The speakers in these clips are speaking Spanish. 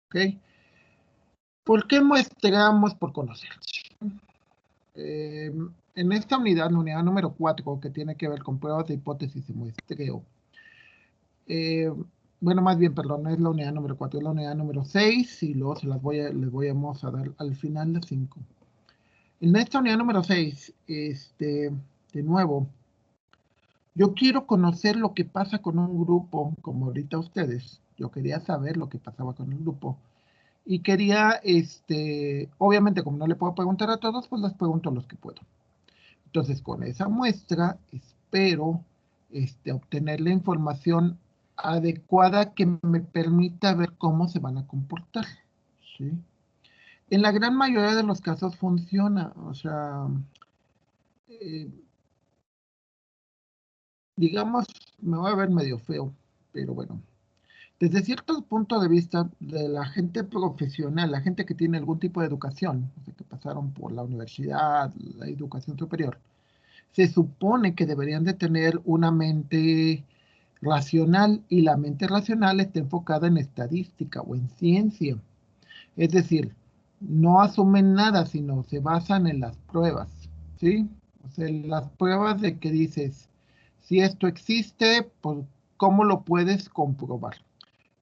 ¿Ok? ¿Por qué muestreamos por conocer? En esta unidad, la unidad número 4, que tiene que ver con pruebas de hipótesis y muestreo, bueno, más bien, perdón, no es la unidad número 4, es la unidad número 6 y luego les vamos a dar al final las 5. En esta unidad número 6, de nuevo, yo quiero conocer lo que pasa con un grupo, como ahorita ustedes. Yo quería saber lo que pasaba con el grupo. Y quería, obviamente, como no le puedo preguntar a todos, pues les pregunto a los que puedo. Entonces, con esa muestra, espero obtener la información adecuada que me permita ver cómo se van a comportar. ¿Sí? En la gran mayoría de los casos funciona. O sea, eh, digamos, me voy a ver medio feo, pero bueno. Desde cierto punto de vista de la gente profesional, la gente que tiene algún tipo de educación, o sea, que pasaron por la universidad, la educación superior, se supone que deberían de tener una mente racional y la mente racional está enfocada en estadística o en ciencia. Es decir, no asumen nada, sino se basan en las pruebas, ¿sí? O sea, las pruebas de que dices, si esto existe, pues, ¿cómo lo puedes comprobar?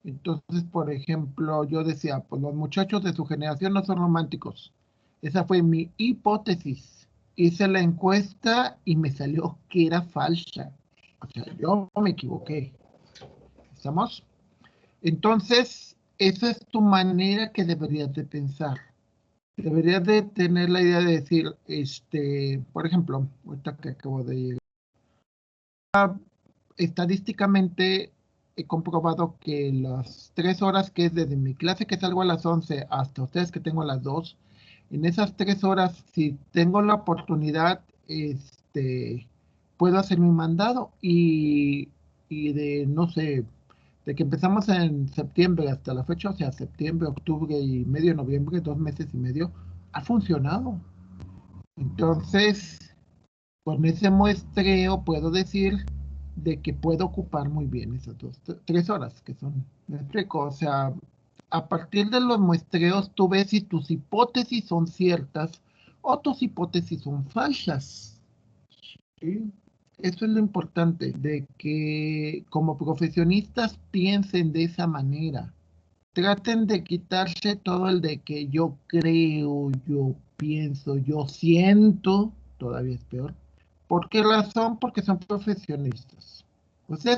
Entonces, por ejemplo, yo decía, pues los muchachos de su generación no son románticos. Esa fue mi hipótesis. Hice la encuesta y me salió que era falsa. O sea, yo me equivoqué. ¿Estamos? Entonces, esa es tu manera que deberías de pensar. Deberías de tener la idea de decir, por ejemplo, ahorita que acabo de llegar, estadísticamente he comprobado que las 3 horas que es desde mi clase que salgo a las 11 hasta ustedes que tengo a las 2, en esas 3 horas, si tengo la oportunidad, puedo hacer mi mandado y de, no sé, de que empezamos en septiembre hasta la fecha, o sea, septiembre, octubre y medio de noviembre, 2 meses y medio, ha funcionado. Entonces, con ese muestreo puedo decir de que puedo ocupar muy bien esas 3 horas que son, me explico, o sea, a partir de los muestreos tú ves si tus hipótesis son ciertas o tus hipótesis son falsas. ¿Sí? Eso es lo importante, de que como profesionistas piensen de esa manera. Traten de quitarse todo el de que yo creo, yo pienso, yo siento, todavía es peor. ¿Por qué razón? Porque son profesionistas. O sea,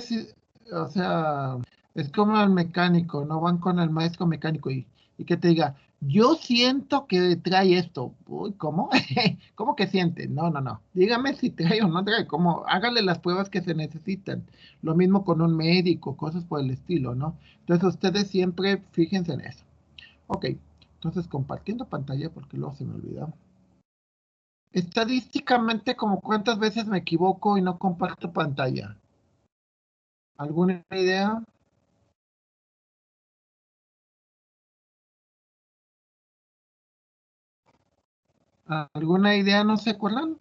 o sea, es como el mecánico, no van con el maestro mecánico y que te diga, yo siento que trae esto. Uy, ¿cómo? ¿Cómo que siente? No, no, no. Dígame si trae o no trae. ¿Cómo? Hágale las pruebas que se necesitan. Lo mismo con un médico, cosas por el estilo, ¿no? Entonces ustedes siempre fíjense en eso. Ok, entonces compartiendo pantalla porque luego se me olvidó. Estadísticamente, ¿como cuántas veces me equivoco y no comparto pantalla? ¿Alguna idea? ¿Alguna idea? ¿No se acuerdan?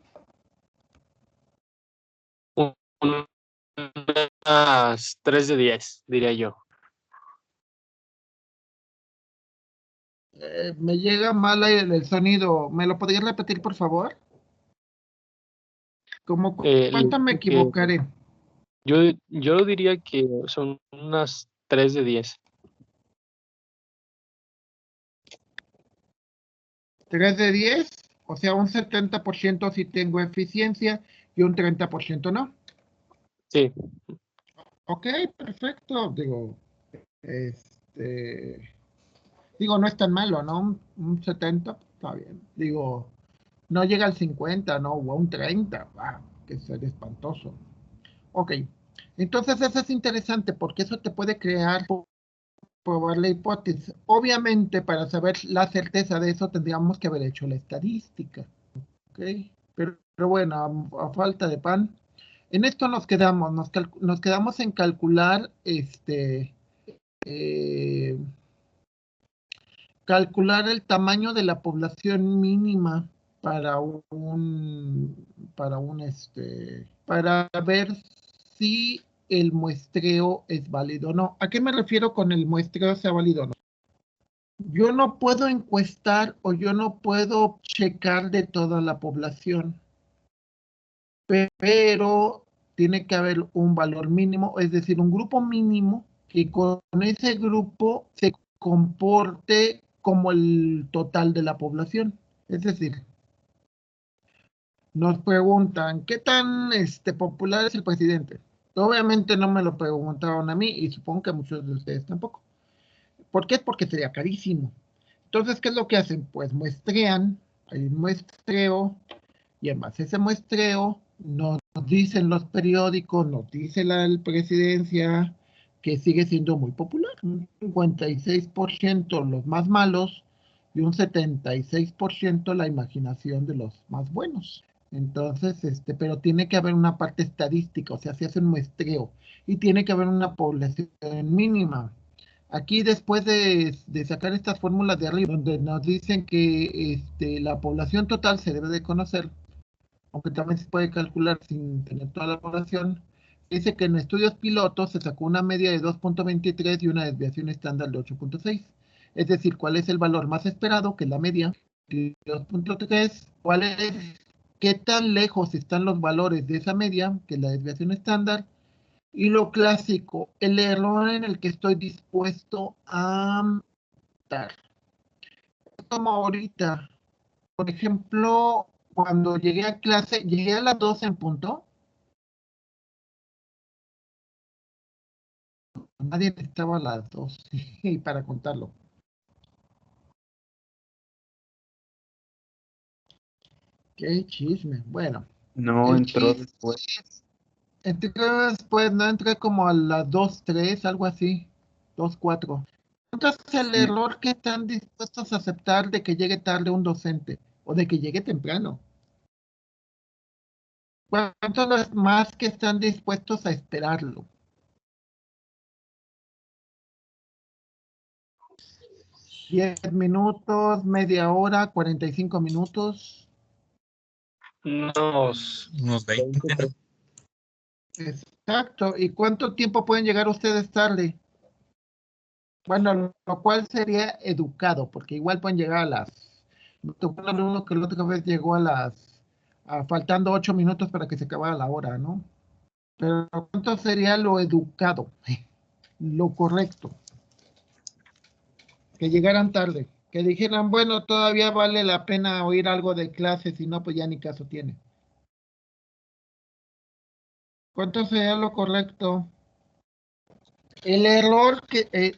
Unas 3 de 10, diría yo. Me llega mal el sonido. ¿Me lo podrías repetir, por favor? ¿Cómo Les cuánto me dije que equivocaré? yo diría que son unas 3 de 10. 3 de 10, o sea, un 70% si tengo eficiencia y un 30% no. Sí, Ok, perfecto. Este, Digo, no es tan malo, ¿no? Un 70, está bien. Digo, no llega al 50, ¿no? O a un 30, que sería espantoso. Ok, entonces eso es interesante porque eso te puede crear, probar la hipótesis. Obviamente, para saber la certeza de eso, tendríamos que haber hecho la estadística. Ok, pero bueno, a falta de pan. En esto nos quedamos, nos quedamos en calcular eh, calcular el tamaño de la población mínima para para ver si el muestreo es válido o no. ¿A qué me refiero con el muestreo sea válido o no? Yo no puedo encuestar o yo no puedo checar de toda la población, pero tiene que haber un valor mínimo, es decir, un grupo mínimo que con ese grupo se comporte como el total de la población. Es decir, nos preguntan, ¿qué tan popular es el presidente? Obviamente no me lo preguntaron a mí y supongo que a muchos de ustedes tampoco. ¿Por qué? Porque sería carísimo. Entonces, ¿qué es lo que hacen? Pues muestrean, hay un muestreo, y en base a ese muestreo nos dicen los periódicos, nos dice la presidencia que sigue siendo muy popular. Un 56% los más malos y un 76% la imaginación de los más buenos. Entonces, pero tiene que haber una parte estadística, o sea, se hace un muestreo y tiene que haber una población mínima. Aquí después de sacar estas fórmulas de arriba, donde nos dicen que la población total se debe de conocer, aunque también se puede calcular sin tener toda la población, dice que en estudios pilotos se sacó una media de 2.23 y una desviación estándar de 8.6. Es decir, ¿cuál es el valor más esperado, que es la media? 2.3. ¿Cuál es, qué tan lejos están los valores de esa media, que es la desviación estándar? Y lo clásico, el error en el que estoy dispuesto a estar. Como ahorita, por ejemplo, cuando llegué a clase, llegué a las 12 en punto. Nadie estaba a las 2 y para contarlo. Qué chisme. Bueno, No el entró chiste, después. entré después, no entré como a las 2:03, algo así, 2:04. Entonces el Sí, error que están dispuestos a aceptar de que llegue tarde un docente o de que llegue temprano. ¿Cuántos los más que están dispuestos a esperarlo? 10 minutos, media hora, 45 minutos. Unos unos 20, 20, ¿no? Exacto. ¿Y cuánto tiempo pueden llegar ustedes tarde? Bueno, lo cual sería educado, porque igual pueden llegar a las... Me tocó un alumno que la otra vez llegó faltando 8 minutos para que se acabara la hora, ¿no? Pero ¿cuánto sería lo educado? Lo correcto. Que llegaran tarde. Que dijeran, bueno, todavía vale la pena oír algo de clase, si no, pues ya ni caso tiene. ¿Cuánto sería lo correcto? El error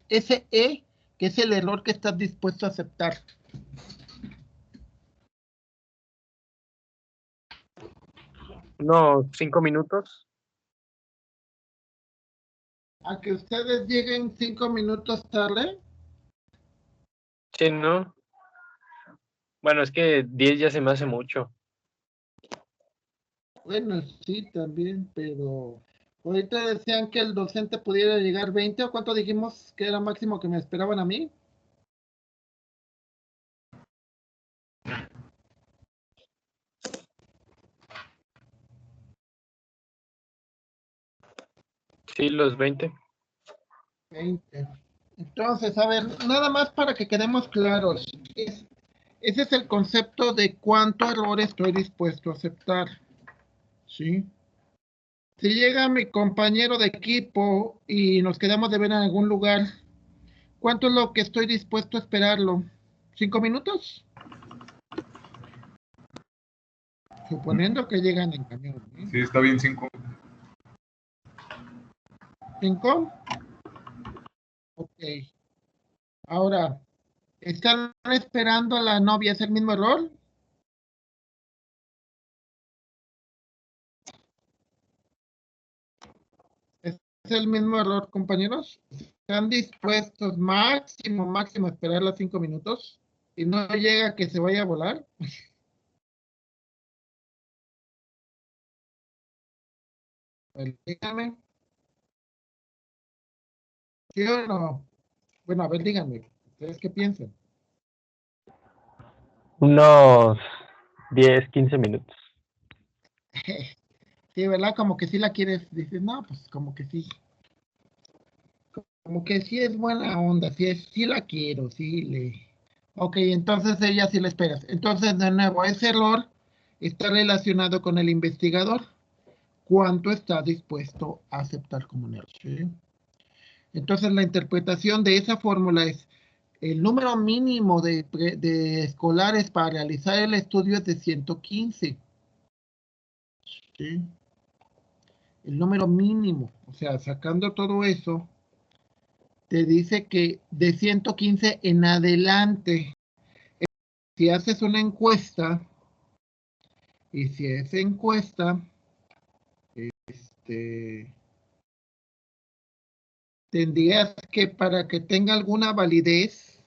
ese que es el error que estás dispuesto a aceptar. unos 5 minutos. A que ustedes lleguen 5 minutos tarde. Sí, ¿no? Bueno, es que 10 ya se me hace mucho. Bueno, sí, también, pero ahorita decían que el docente pudiera llegar 20, ¿o cuánto dijimos que era máximo que me esperaban a mí? Sí, los 20. 20. Entonces, a ver, nada más para que quedemos claros. Ese es el concepto de cuánto error estoy dispuesto a aceptar. ¿Sí? Si llega mi compañero de equipo y nos quedamos de ver en algún lugar, ¿cuánto es lo que estoy dispuesto a esperarlo? ¿5 minutos? Suponiendo que llegan en camión, ¿eh? Sí, está bien 5. ¿5? Ok. Ahora, ¿están esperando a la novia? ¿Es el mismo error? ¿Es el mismo error, compañeros? ¿Están dispuestos máximo a esperar los 5 minutos? Y no llega que se vaya a volar. Pues, dígame, ¿sí o no? Bueno, a ver, díganme, ¿ustedes qué piensan? Unos 10, 15 minutos. Sí, ¿verdad? Como que sí la quieres. Dices, no, pues como que sí. como que sí es buena onda, sí la quiero, Ok, entonces ella sí la esperas. Entonces, de nuevo, ese error está relacionado con el investigador. ¿Cuánto está dispuesto a aceptar como un error? ¿Sí? Entonces, la interpretación de esa fórmula es el número mínimo de escolares para realizar el estudio es de 115. ¿Sí? El número mínimo, o sea, sacando todo eso, te dice que de 115 en adelante, si haces una encuesta, y si esa encuesta, este, tendrías que, para que tenga alguna validez,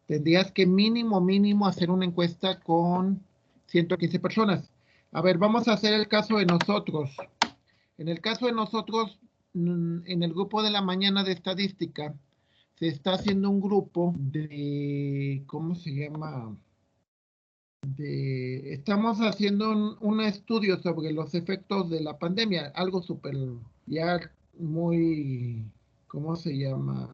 tendrías que mínimo hacer una encuesta con 115 personas. A ver, vamos a hacer el caso de nosotros. En el caso de nosotros, en el grupo de la mañana de estadística, se está haciendo un grupo de, ¿cómo se llama? Estamos haciendo un estudio sobre los efectos de la pandemia, algo súper, ya muy, ¿cómo se llama?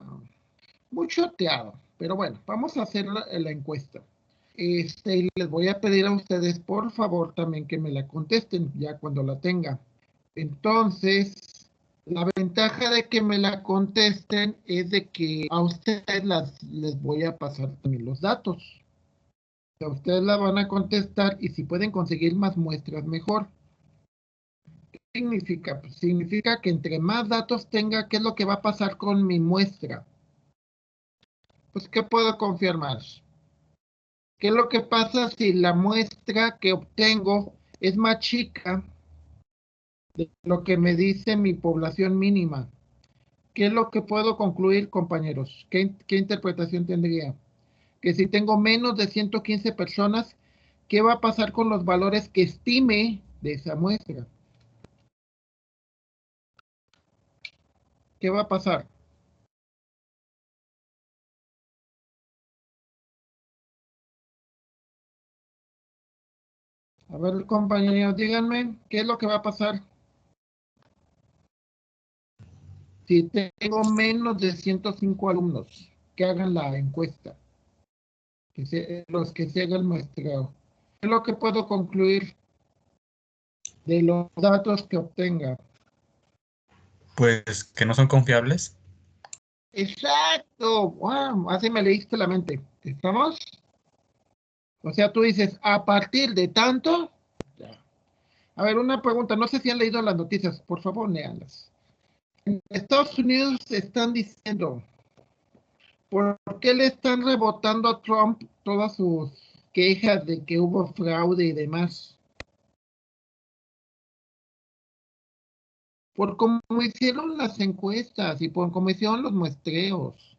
Muy choteado, pero bueno, vamos a hacer la encuesta. Y les voy a pedir a ustedes, por favor, también que me la contesten ya cuando la tenga. Entonces, la ventaja de que me la contesten es de que a ustedes les voy a pasar también los datos. O sea, ustedes la van a contestar y si pueden conseguir más muestras, mejor. ¿Qué significa? Pues significa que entre más datos tenga, ¿qué es lo que va a pasar con mi muestra? Pues, ¿qué puedo confirmar? ¿Qué es lo que pasa si la muestra que obtengo es más chica de lo que me dice mi población mínima? ¿Qué es lo que puedo concluir, compañeros? ¿Qué interpretación tendría? Que si tengo menos de 115 personas, ¿qué va a pasar con los valores que estime de esa muestra? ¿Qué va a pasar? A ver, compañeros, díganme, ¿qué es lo que va a pasar si tengo menos de 105 alumnos que hagan la encuesta? Los que se hagan el muestreo. ¿Qué es lo que puedo concluir de los datos que obtenga? Pues que no son confiables. Exacto. Wow, así me leíste la mente. ¿Estamos? O sea, tú dices, a partir de tanto. Ya. A ver, una pregunta. No sé si han leído las noticias. Por favor, léanlas. En Estados Unidos están diciendo, ¿por qué le están rebotando a Trump todas sus quejas de que hubo fraude y demás? Por cómo hicieron las encuestas y por cómo hicieron los muestreos.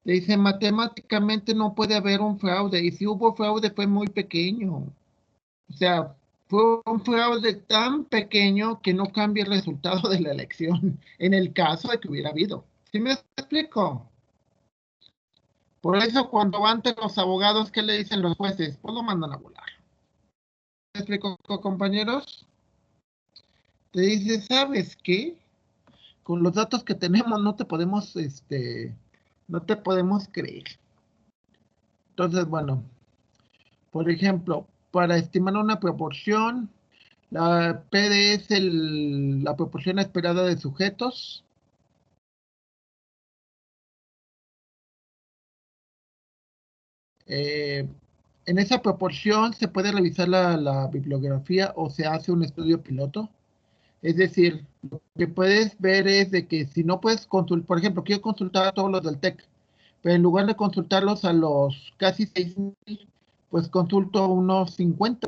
Le dice, matemáticamente no puede haber un fraude, y si hubo fraude fue muy pequeño. O sea, fue un fraude tan pequeño que no cambia el resultado de la elección, en el caso de que hubiera habido. ¿Sí me explico? Por eso cuando van ante los abogados, ¿qué le dicen los jueces? Pues lo mandan a volar. ¿Me explico, compañeros? Te dice, ¿sabes qué? Con los datos que tenemos no te podemos creer. Entonces, bueno, por ejemplo, para estimar una proporción, la PD es la proporción esperada de sujetos. En esa proporción se puede revisar la bibliografía o se hace un estudio piloto. Es decir, lo que puedes ver es de que si no puedes consultar, por ejemplo, quiero consultar a todos los del TEC, pero en lugar de consultarlos a los casi 6,000, pues consulto unos 50,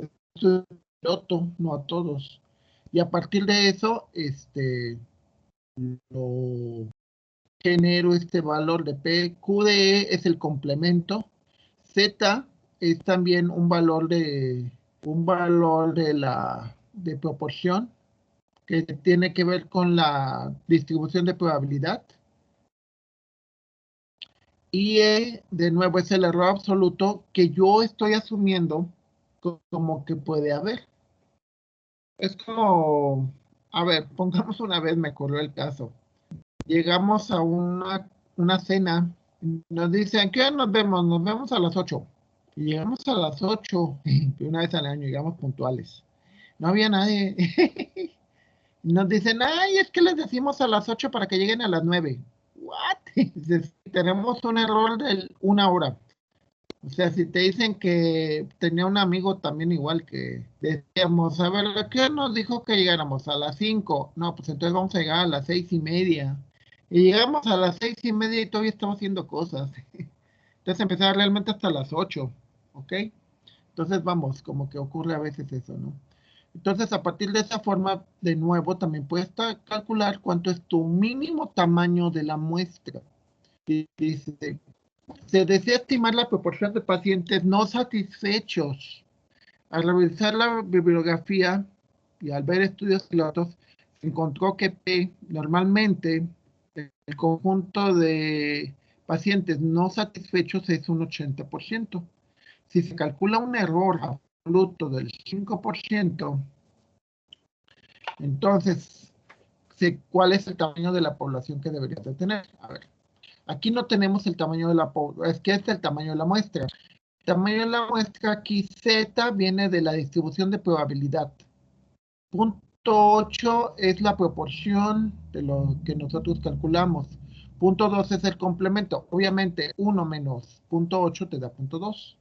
piloto, no a todos. Y a partir de eso, lo genero este valor de P. QDE es el complemento. Z es también un valor de proporción que tiene que ver con la distribución de probabilidad. Y de nuevo es el error absoluto que yo estoy asumiendo como que puede haber. Es como, a ver, pongamos una vez, me ocurrió el caso. Llegamos a una cena. Nos dicen, ¿qué hora nos vemos? Nos vemos a las 8. Y llegamos a las 8, una vez al año, llegamos puntuales. No había nadie. Nos dicen, ay, es que les decimos a las 8 para que lleguen a las 9. ¿What? Dices, tenemos un error de 1 hora. O sea, si te dicen que tenía un amigo también igual que decíamos, a ver, ¿qué nos dijo que llegáramos? A las 5. No, pues entonces vamos a llegar a las 6:30. Y llegamos a las 6:30 y todavía estamos haciendo cosas. Entonces empezar realmente hasta las 8, ¿ok? Entonces vamos, como que ocurre a veces eso, ¿no? Entonces, a partir de esa forma, de nuevo, también puedes calcular cuánto es tu mínimo tamaño de la muestra. Y dice, se desea estimar la proporción de pacientes no satisfechos. Al revisar la bibliografía y al ver estudios pilotos, se encontró que P, normalmente, el conjunto de pacientes no satisfechos es un 80%. Si se calcula un error absoluto del 5%, entonces, ¿cuál es el tamaño de la población que deberías de tener? A ver, aquí no tenemos el tamaño de la población, es que este es el tamaño de la muestra. El tamaño de la muestra aquí, Z, viene de la distribución de probabilidad. Punto 8 es la proporción de lo que nosotros calculamos. Punto 2 es el complemento. Obviamente, 1 menos punto 8 te da punto 2.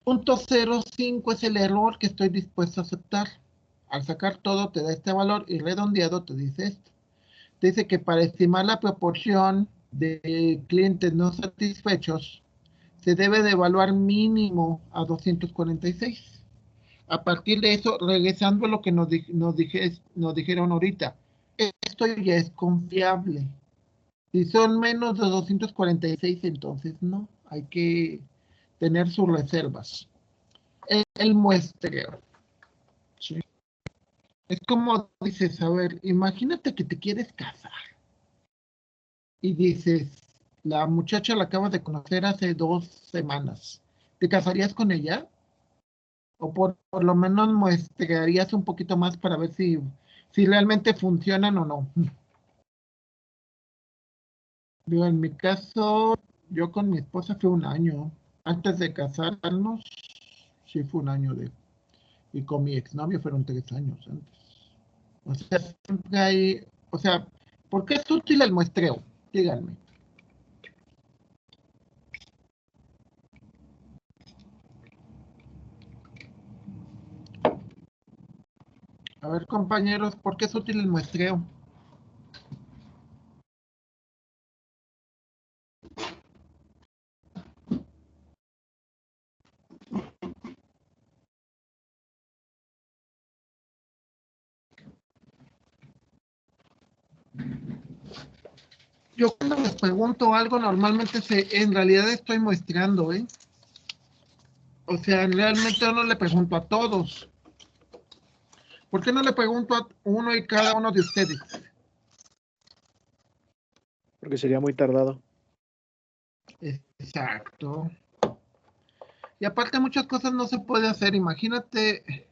Punto 0,5 es el error que estoy dispuesto a aceptar. Al sacar todo te da este valor y redondeado te dice esto. Te dice que para estimar la proporción de clientes no satisfechos se debe de evaluar mínimo a 246. A partir de eso, regresando a lo que nos dijeron ahorita, esto ya es confiable. Si son menos de 246, entonces no, hay que tener sus reservas. El muestreo. ¿Sí? Es como dices, a ver, imagínate que te quieres casar y dices, la muchacha la acabas de conocer hace 2 semanas. ¿Te casarías con ella? O por lo menos muestrearías un poquito más para ver si realmente funcionan o no. Yo, en mi caso, yo con mi esposa fue 1 año. Antes de casarnos, sí fue 1 año y con mi exnovio fueron 3 años antes. O sea, siempre hay, o sea, ¿por qué es útil el muestreo? Díganme. A ver, compañeros, ¿por qué es útil el muestreo? Yo cuando les pregunto algo, normalmente en realidad estoy muestreando, ¿eh? O sea, realmente yo no le pregunto a todos. ¿Por qué no le pregunto a uno y cada uno de ustedes? Porque sería muy tardado. Exacto. Y aparte muchas cosas no se puede hacer. Imagínate,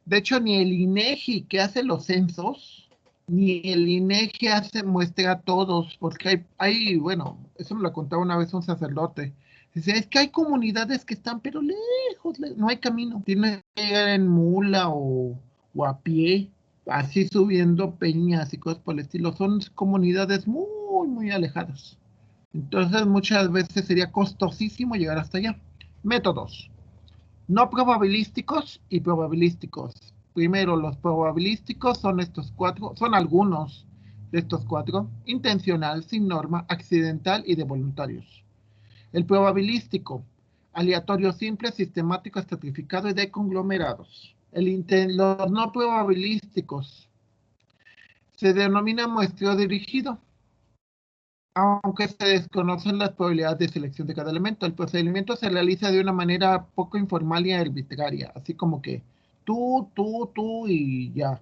de hecho ni el INEGI que hace los censos, ni el INEGI muestra a todos, porque bueno, eso me lo contaba una vez un sacerdote. Dice, es que hay comunidades que están, pero lejos, no hay camino. Tiene que llegar en mula o a pie, así subiendo peñas y cosas por el estilo. Son comunidades muy, muy alejadas. Entonces muchas veces sería costosísimo llegar hasta allá. Métodos. No probabilísticos y probabilísticos. Primero, los probabilísticos son estos 4, son algunos de estos 4: intencional, sin norma, accidental y de voluntarios. El probabilístico, aleatorio simple, sistemático, estratificado y de conglomerados. Los no probabilísticos se denomina muestreo dirigido, aunque se desconocen las probabilidades de selección de cada elemento. El procedimiento se realiza de una manera poco informal y arbitraria, así como que tú y ya.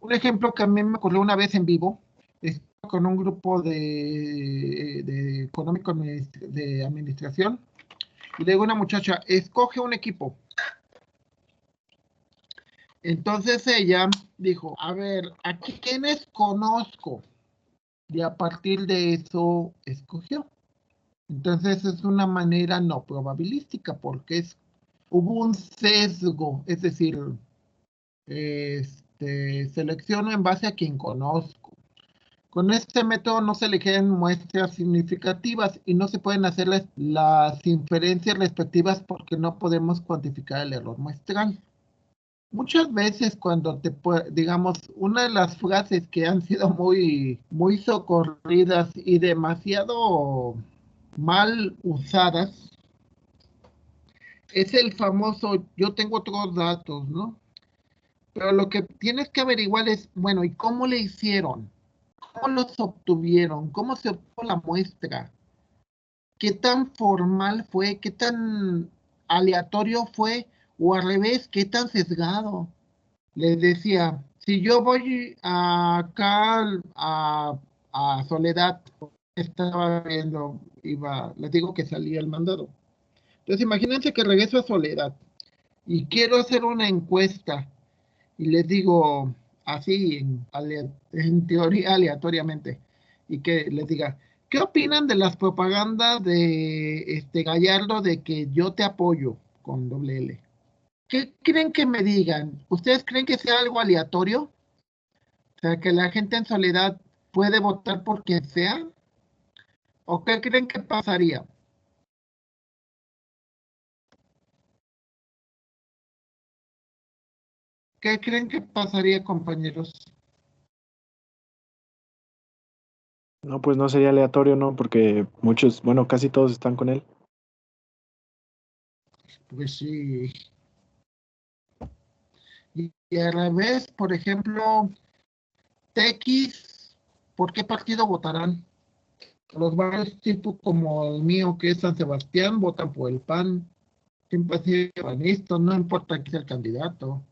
Un ejemplo que a mí me ocurrió una vez en vivo, es con un grupo de económico de administración, y le digo a una muchacha, escoge un equipo. Entonces ella dijo, a ver, ¿a quiénes conozco? y a partir de eso escogió. Entonces es una manera no probabilística porque hubo un sesgo, es decir, selecciono en base a quien conozco. Con este método no se eligen muestras significativas y no se pueden hacer las inferencias respectivas porque no podemos cuantificar el error muestral. Muchas veces cuando digamos, una de las frases que han sido muy socorridas y demasiado mal usadas es el famoso yo tengo otros datos, ¿no? Pero lo que tienes que averiguar es, bueno, ¿y cómo le hicieron? ¿Cómo los obtuvieron? ¿Cómo se obtuvo la muestra? ¿Qué tan formal fue? ¿Qué tan aleatorio fue? O al revés, ¿qué tan sesgado? Les decía, si yo voy acá a Soledad, estaba viendo, les digo que salía el mandado. Entonces imagínense que regreso a Soledad y quiero hacer una encuesta y les digo así, en teoría aleatoriamente, y que les diga, ¿qué opinan de las propagandas de Gallardo de que yo te apoyo con doble L? ¿Qué creen que me digan? ¿Ustedes creen que sea algo aleatorio? O sea, que la gente en Soledad puede votar por quien sea. ¿O qué creen que pasaría? ¿Qué creen que pasaría, compañeros? No, pues no sería aleatorio, ¿no? Porque muchos, bueno, casi todos están con él. Pues sí. Y a la vez, por ejemplo, TX, ¿por qué partido votarán? Los barrios tipo como el mío, que es San Sebastián, votan por el PAN. Siempre ha sido panista, no importa quién sea el candidato.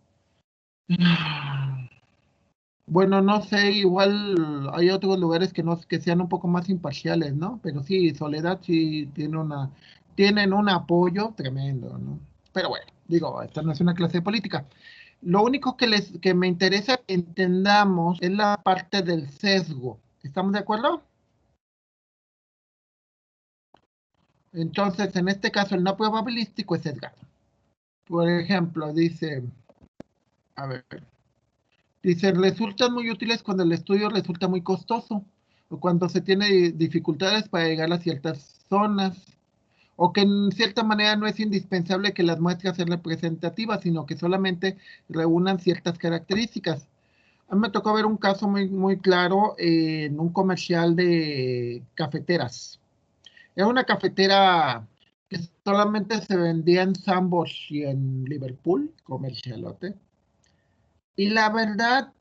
Bueno, no sé, igual hay otros lugares que sean un poco más imparciales, ¿no? Pero sí, Soledad sí tienen un apoyo tremendo, ¿no? Pero bueno, digo, esta no es una clase de política. Lo único que me interesa que entendamos es la parte del sesgo. ¿Estamos de acuerdo? Entonces, en este caso, el no probabilístico es sesgado. Por ejemplo, dice, a ver, dice, resultan muy útiles cuando el estudio resulta muy costoso o cuando se tiene dificultades para llegar a ciertas zonas o que en cierta manera no es indispensable que las muestras sean representativas, sino que solamente reúnan ciertas características. A mí me tocó ver un caso muy claro en un comercial de cafeteras. Era una cafetera que solamente se vendía en Sambors y en Liverpool, comercialote. Y la verdad,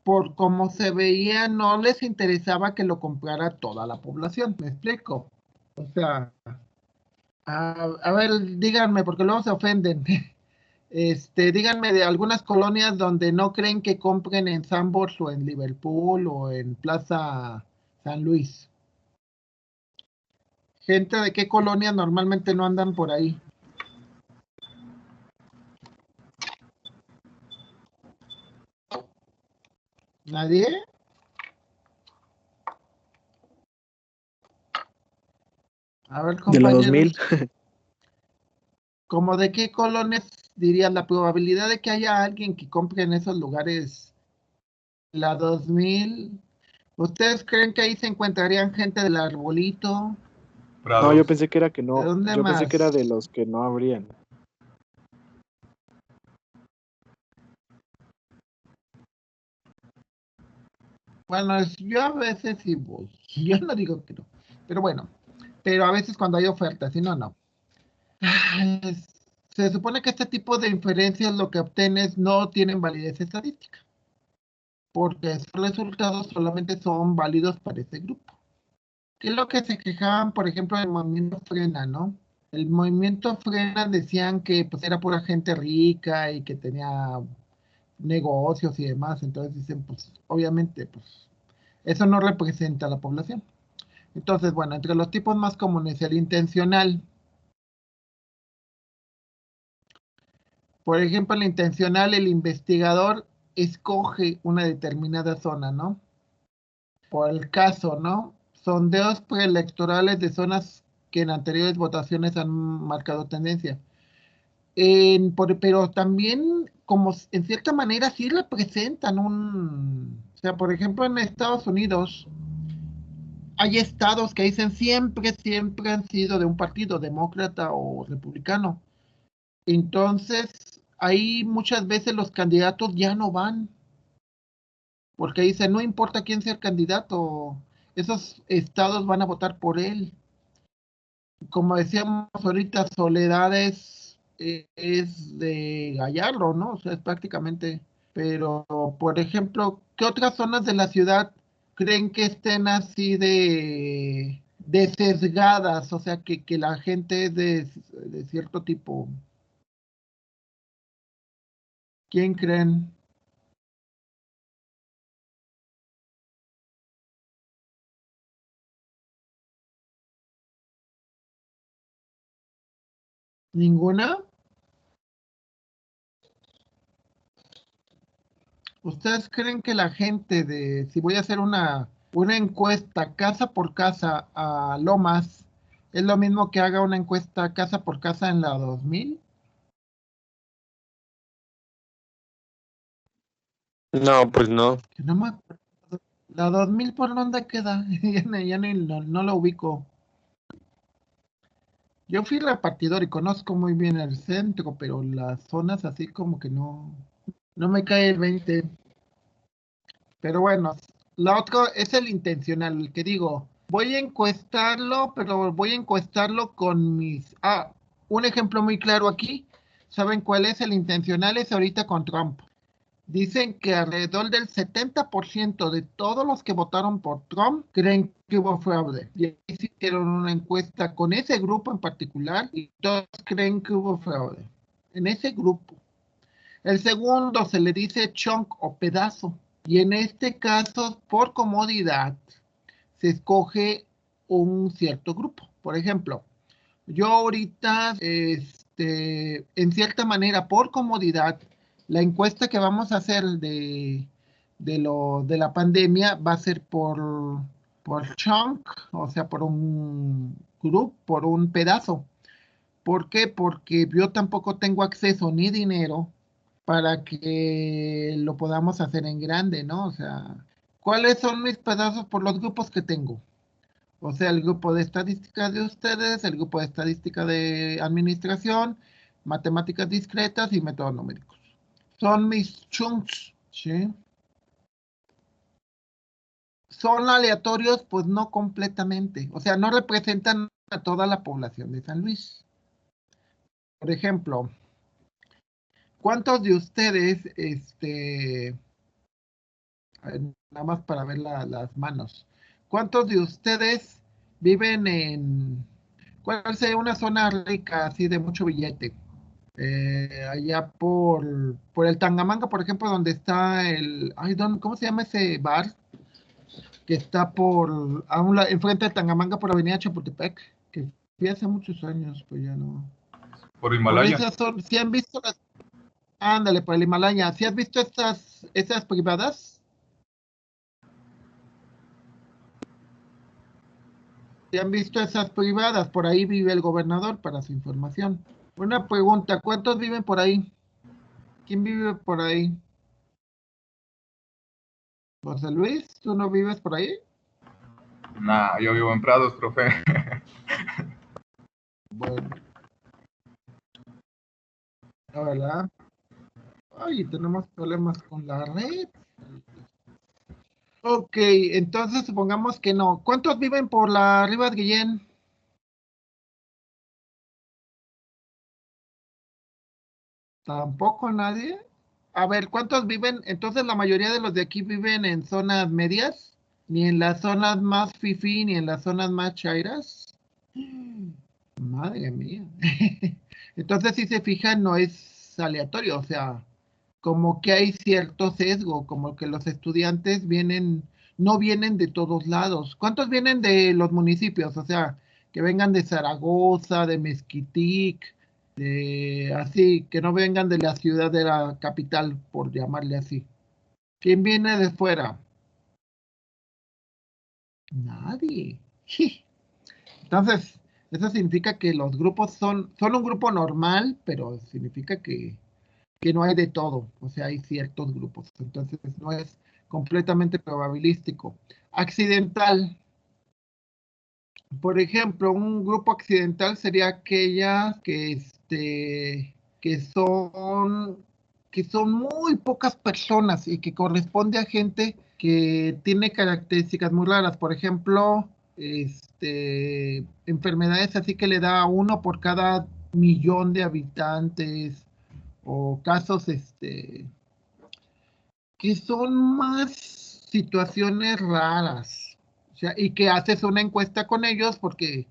por cómo se veía, no les interesaba que lo comprara toda la población. ¿Me explico? O sea, a ver, díganme, porque luego se ofenden. Díganme de algunas colonias donde no creen que compren en Sambors o en Liverpool o en Plaza San Luis. Gente de qué colonias normalmente no andan por ahí. ¿Nadie? A ver, De la 2000. compañeros, ¿cómo de qué colonias dirían la probabilidad de que haya alguien que compre en esos lugares la 2000? ¿Ustedes creen que ahí se encontrarían gente del arbolito? No, yo Prados. pensé que era que ¿De no. dónde Yo pensé que era más? de los que no habrían. Bueno, yo a veces sí voy. Yo no digo que no. Pero bueno, pero a veces cuando hay ofertas, si no, no. Se supone que este tipo de inferencias lo que obtienes no tienen validez estadística, porque esos resultados solamente son válidos para ese grupo. ¿Qué es lo que se quejaban, por ejemplo, del movimiento Frena, no? El movimiento Frena decían que pues era pura gente rica y que tenía negocios y demás, entonces dicen, pues obviamente, pues eso no representa a la población. Entonces, bueno, entre los tipos más comunes, el intencional. Por ejemplo, el intencional, el investigador escoge una determinada zona, ¿no? por el caso, ¿no? Sondeos preelectorales de zonas que en anteriores votaciones han marcado tendencia. Pero también, como en cierta manera, sí representan o sea, por ejemplo, en Estados Unidos hay estados que dicen siempre han sido de un partido, demócrata o republicano. Entonces, ahí muchas veces los candidatos ya no van, porque dicen, no importa quién sea el candidato, esos estados van a votar por él. Como decíamos ahorita, Soledad es de Gallardo, ¿no? O sea, es prácticamente, pero, por ejemplo, ¿qué otras zonas de la ciudad creen que estén así de sesgadas? O sea, que la gente es de cierto tipo. ¿Quién creen? ¿Ninguna? ¿Ustedes creen que la gente si voy a hacer una encuesta casa por casa a Lomas, es lo mismo que haga una encuesta casa por casa en la 2000? No, pues no. Que no me acuerdo. La 2000 por dónde queda, no lo ubico. Yo fui repartidor y conozco muy bien el centro, pero las zonas así como que no me cae el 20. Pero bueno, la otra es el intencional, el que digo, voy a encuestarlo, pero voy a encuestarlo con un ejemplo muy claro aquí. ¿Saben cuál es el intencional? Es ahorita con Trump. Dicen que alrededor del 70% de todos los que votaron por Trump creen que hubo fraude. Y ahí hicieron una encuesta con ese grupo en particular y todos creen que hubo fraude. En ese grupo. El segundo se le dice chunk o pedazo. Y en este caso, por comodidad, se escoge un cierto grupo. Por ejemplo, yo ahorita, en cierta manera, por comodidad, la encuesta que vamos a hacer de la pandemia va a ser por chunk, o sea, por un grupo, por un pedazo. ¿Por qué? Porque yo tampoco tengo acceso ni dinero para que lo podamos hacer en grande, ¿no? O sea, ¿cuáles son mis pedazos por los grupos que tengo? O sea, el grupo de estadística de ustedes, el grupo de estadística de administración, matemáticas discretas y métodos numéricos. Son mis chunks, ¿sí? Son aleatorios, pues no completamente. O sea, no representan a toda la población de San Luis. Por ejemplo, ¿cuántos de ustedes, nada más para ver las manos, cuántos de ustedes viven cuál sería una zona rica, así de mucho billete? Allá por el Tangamanga, por ejemplo, donde está ¿cómo se llama ese bar? Que está enfrente del Tangamanga por Avenida Chapultepec, que fui hace muchos años, pues ya no. Por Por Himalaya. esas son, ¿sí han visto ándale, por el Himalaya, ¿sí has visto esas privadas? ¿Sí han visto esas privadas? Por ahí vive el gobernador, para su información. Una pregunta, ¿cuántos viven por ahí? ¿Quién vive por ahí? José Luis, ¿tú no vives por ahí? Nah, yo vivo en Prados, profe. Bueno, la verdad. Ay, tenemos problemas con la red. Ok, entonces supongamos que no. ¿Cuántos viven por la Rivas Guillén? Tampoco nadie. A ver, ¿cuántos viven? Entonces la mayoría de los de aquí viven en zonas medias, ni en las zonas más fifí, ni en las zonas más chairas. Madre mía. Entonces, si se fijan, no es aleatorio, o sea, como que hay cierto sesgo, como que los estudiantes no vienen de todos lados. ¿Cuántos vienen de los municipios? O sea, que vengan de Zaragoza, de Mezquitic, así, que no vengan de la ciudad de la capital, por llamarle así. ¿Quién viene de fuera? Nadie. Entonces, eso significa que los grupos son un grupo normal, pero significa que no hay de todo, o sea, hay ciertos grupos. Entonces, no es completamente probabilístico. Accidental. Por ejemplo, un grupo accidental sería aquellas que son muy pocas personas y que corresponde a gente que tiene características muy raras. Por ejemplo, enfermedades así que le da a uno por cada millón de habitantes, o casos que son más situaciones raras. O sea, y que haces una encuesta con ellos porque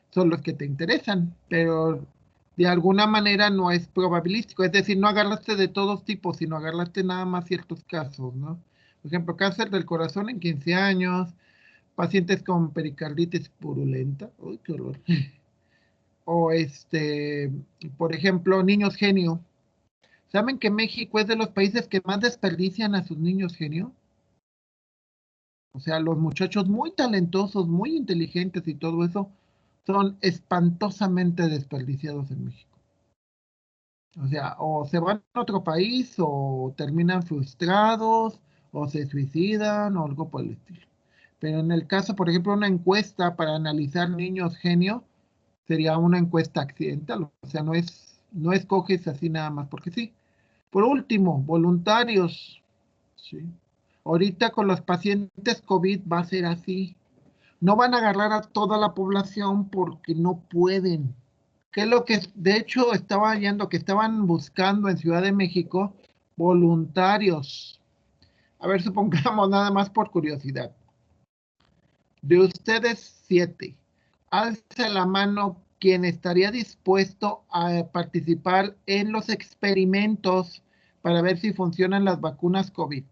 son los que te interesan, pero de alguna manera no es probabilístico. Es decir, no agarraste de todos tipos, sino agarraste nada más ciertos casos, ¿no? Por ejemplo, cáncer del corazón en 15 años, pacientes con pericarditis purulenta. Uy, qué horror. O por ejemplo, niños genio. ¿Saben que México es de los países que más desperdician a sus niños genio? O sea, los muchachos muy talentosos, muy inteligentes y todo eso, son espantosamente desperdiciados en México. O sea, o se van a otro país, o terminan frustrados, o se suicidan, o algo por el estilo. Pero en el caso, por ejemplo, una encuesta para analizar niños genio, sería una encuesta accidental. O sea, no escoges así nada más porque sí. Por último, voluntarios. ¿Sí? Ahorita con los pacientes COVID va a ser así. No van a agarrar a toda la población porque no pueden. ¿Qué es lo que, de hecho, estaba yendo, que estaban buscando en Ciudad de México? Voluntarios. A ver, supongamos nada más por curiosidad. De ustedes 7, alza la mano quien estaría dispuesto a participar en los experimentos para ver si funcionan las vacunas COVID.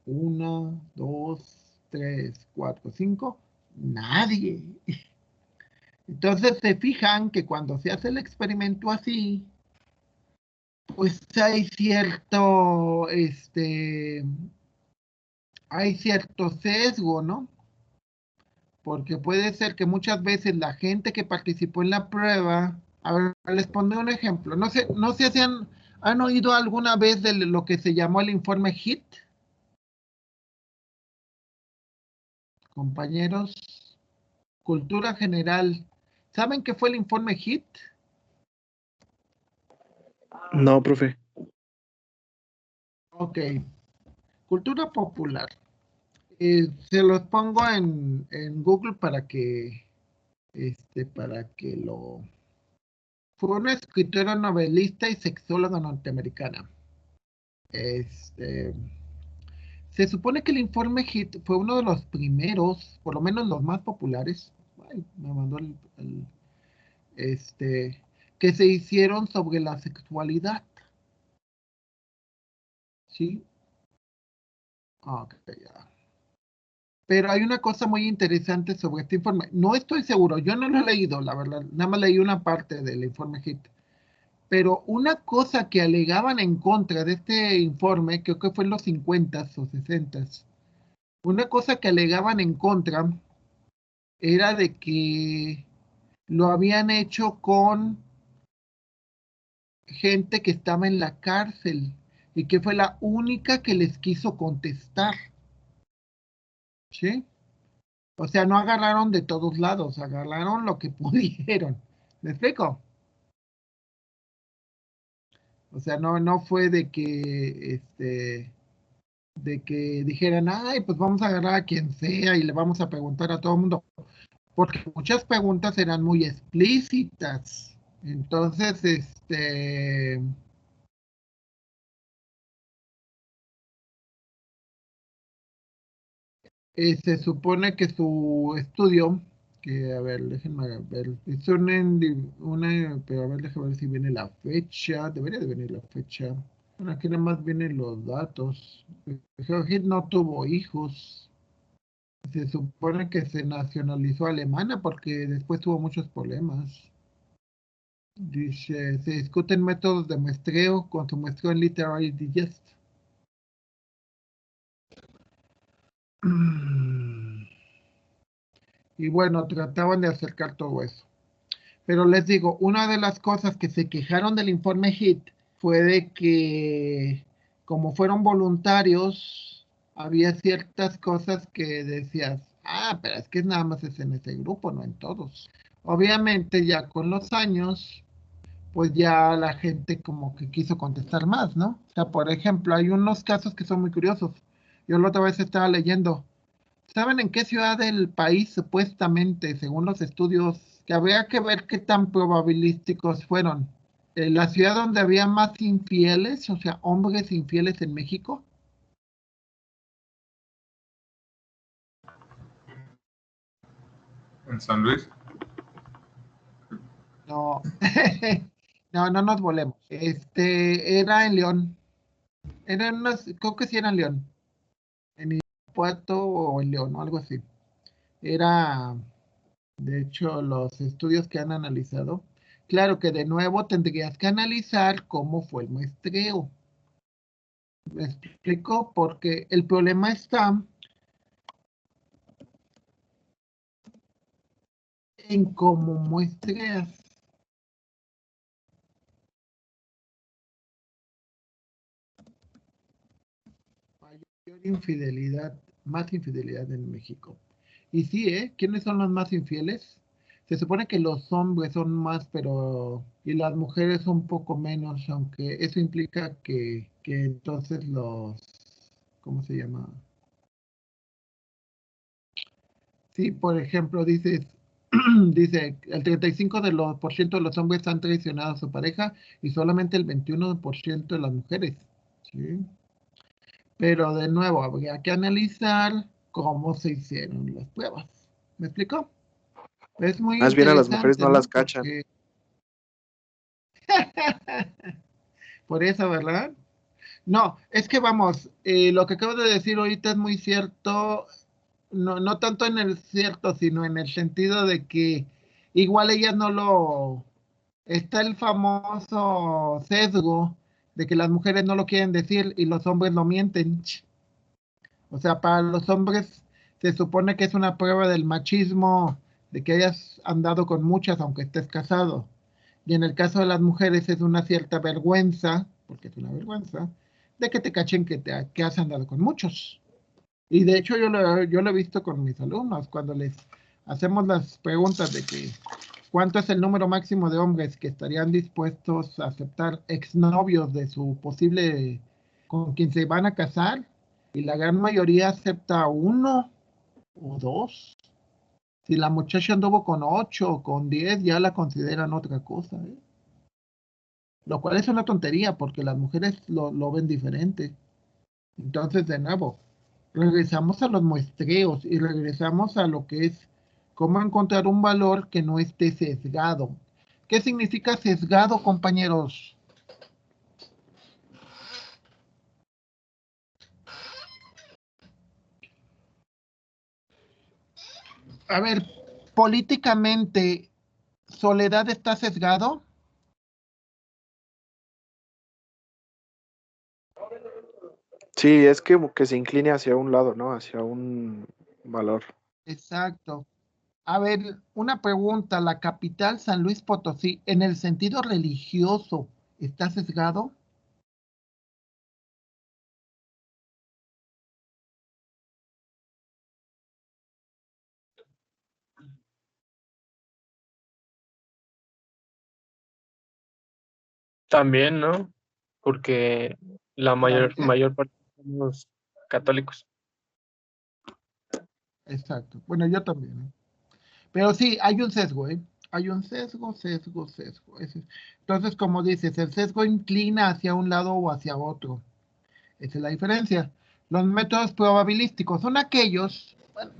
1, 2, 3, 4, 5. Nadie. Entonces se fijan que cuando se hace el experimento así, pues hay cierto sesgo, ¿no? Porque puede ser que muchas veces la gente que participó en la prueba, a ver, les pondré un ejemplo. No sé si han oído alguna vez de lo que se llamó el informe HIT, compañeros. Cultura general. ¿Saben qué fue el informe HIT? No, profe. Ok. Cultura popular. Se los pongo en Google para que lo... Fue una escritora, novelista y sexóloga norteamericana. Este, Se supone que el informe HIT fue uno de los primeros, por lo menos los más populares. Ay, me mandó que se hicieron sobre la sexualidad. ¿Sí? Ok, ya. Pero hay una cosa muy interesante sobre este informe. No estoy seguro, yo no lo he leído, la verdad. Nada más leí una parte del informe HIT. Pero una cosa que alegaban en contra de este informe, creo que fue en los 50s o 60s, una cosa que alegaban en contra era de que lo habían hecho con gente que estaba en la cárcel y que fue la única que les quiso contestar. ¿Sí? O sea, no agarraron de todos lados, agarraron lo que pudieron. ¿Me explico? O sea, no fue de que dijeran, ay, pues vamos a agarrar a quien sea y le vamos a preguntar a todo el mundo, porque muchas preguntas eran muy explícitas. Entonces, se supone que su estudio, que a ver, déjenme ver, es pero a ver, déjenme ver si viene la fecha, debería de venir la fecha. Bueno, aquí nada más vienen los datos. Georgette no tuvo hijos. Se supone que se nacionalizó alemana porque después tuvo muchos problemas. Dice, se discuten métodos de muestreo con su muestreo en Literary Digest. Y bueno, trataban de acercar todo eso. Pero les digo, una de las cosas que se quejaron del informe HIT fue de que como fueron voluntarios, había ciertas cosas que decías, pero es que nada más es en ese grupo, no en todos. Obviamente ya con los años, pues ya la gente como que quiso contestar más, ¿no? O sea, por ejemplo, hay unos casos que son muy curiosos. Yo la otra vez estaba leyendo. ¿Saben en qué ciudad del país supuestamente, según los estudios, que habría que ver qué tan probabilísticos fueron? La ciudad donde había más infieles, o sea, hombres infieles en México. En San Luis. No, no nos volemos. Era en León. Creo que sí era en León. En Irapuato o en León, o algo así. Era, de hecho, los estudios que han analizado. Claro que de nuevo tendrías que analizar cómo fue el muestreo. ¿Me explico? Porque el problema está en cómo muestreas. Mayor infidelidad, más infidelidad en México. Y sí, ¿eh? ¿Quiénes son los más infieles? Se supone que los hombres son más, pero... Y las mujeres un poco menos, aunque eso implica que entonces los... ¿Cómo se llama? Sí, por ejemplo, dices, dice, el 35% de los hombres han traicionado a su pareja y solamente el 21% de las mujeres. ¿Sí? Pero de nuevo, habría que analizar cómo se hicieron las pruebas. ¿Me explico? Es muy Más bien a las mujeres interesante, no las ¿no? cachan. Porque por eso, ¿verdad? No, es que vamos, lo que acabo de decir ahorita es muy cierto, no tanto en el cierto, sino en el sentido de que igual ellas no lo... Está el famoso sesgo de que las mujeres no lo quieren decir y los hombres lo mienten. O sea, para los hombres se supone que es una prueba del machismo, de que hayas andado con muchas aunque estés casado. Y en el caso de las mujeres es una cierta vergüenza, porque es una vergüenza, de que te cachen que has andado con muchos. Y de hecho yo lo he visto con mis alumnos, cuando les hacemos las preguntas de que cuánto es el número máximo de hombres que estarían dispuestos a aceptar exnovios de su posible, con quien se van a casar, y la gran mayoría acepta uno o dos. Si la muchacha anduvo con 8 o con 10, ya la consideran otra cosa, ¿eh? Lo cual es una tontería porque las mujeres lo ven diferente. Entonces, de nuevo, regresamos a los muestreos y regresamos a lo que es cómo encontrar un valor que no esté sesgado. ¿Qué significa sesgado, compañeros? A ver, políticamente, ¿Soledad está sesgado? Sí, es que se incline hacia un lado, ¿no? Hacia un valor. Exacto. A ver, una pregunta, ¿la capital San Luis Potosí, en el sentido religioso, está sesgado? También, ¿no? Porque la mayor, ¿Eh? mayor parte somos católicos. Exacto. Bueno, yo también, ¿eh? Pero sí, hay un sesgo, ¿eh? Hay un sesgo. Entonces, como dices, el sesgo inclina hacia un lado o hacia otro. Esa es la diferencia. Los métodos probabilísticos son aquellos, bueno,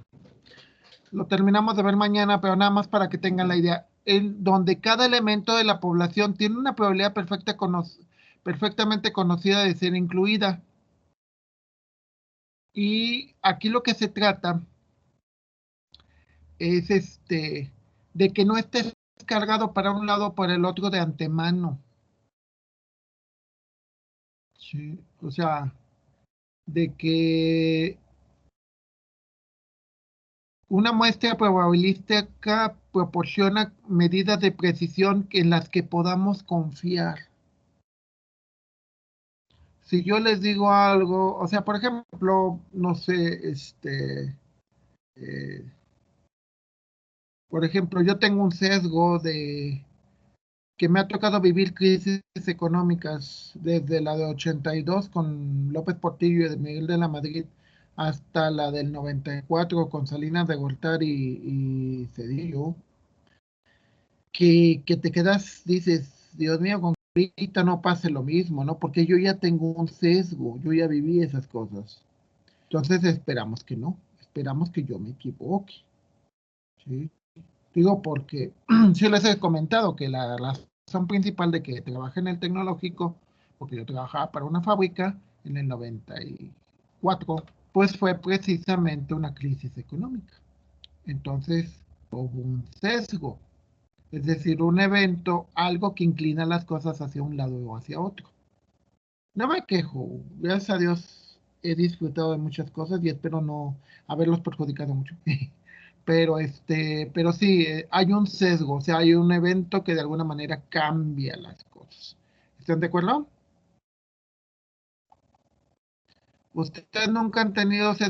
lo terminamos de ver mañana, pero nada más para que tengan la idea, en donde cada elemento de la población tiene una probabilidad perfectamente conocida de ser incluida. Y aquí lo que se trata es de que no estés cargado para un lado o para el otro de antemano. Sí, o sea, de que Una muestra probabilística proporciona medidas de precisión en las que podamos confiar. Si yo les digo algo, o sea, por ejemplo, no sé, eh, por ejemplo, yo tengo un sesgo de que me ha tocado vivir crisis económicas desde la de 82 con López Portillo y de Miguel de la Madrid hasta la del 94 con Salinas de Gortari y Cedillo, que te quedas, dices, Dios mío, con que ahorita no pase lo mismo, ¿no? Porque yo ya tengo un sesgo, yo ya viví esas cosas. Entonces esperamos que no, esperamos que yo me equivoque, ¿sí? Digo porque sí les he comentado que la razón principal de que trabajé en el tecnológico, porque yo trabajaba para una fábrica en el 94, pues fue precisamente una crisis económica. Entonces hubo un sesgo, es decir, un evento, algo que inclina las cosas hacia un lado o hacia otro. No me quejo, gracias a Dios he disfrutado de muchas cosas y espero no haberlos perjudicado mucho. Pero sí, hay un sesgo, o sea, hay un evento que de alguna manera cambia las cosas. ¿Están de acuerdo? ¿Ustedes nunca han tenido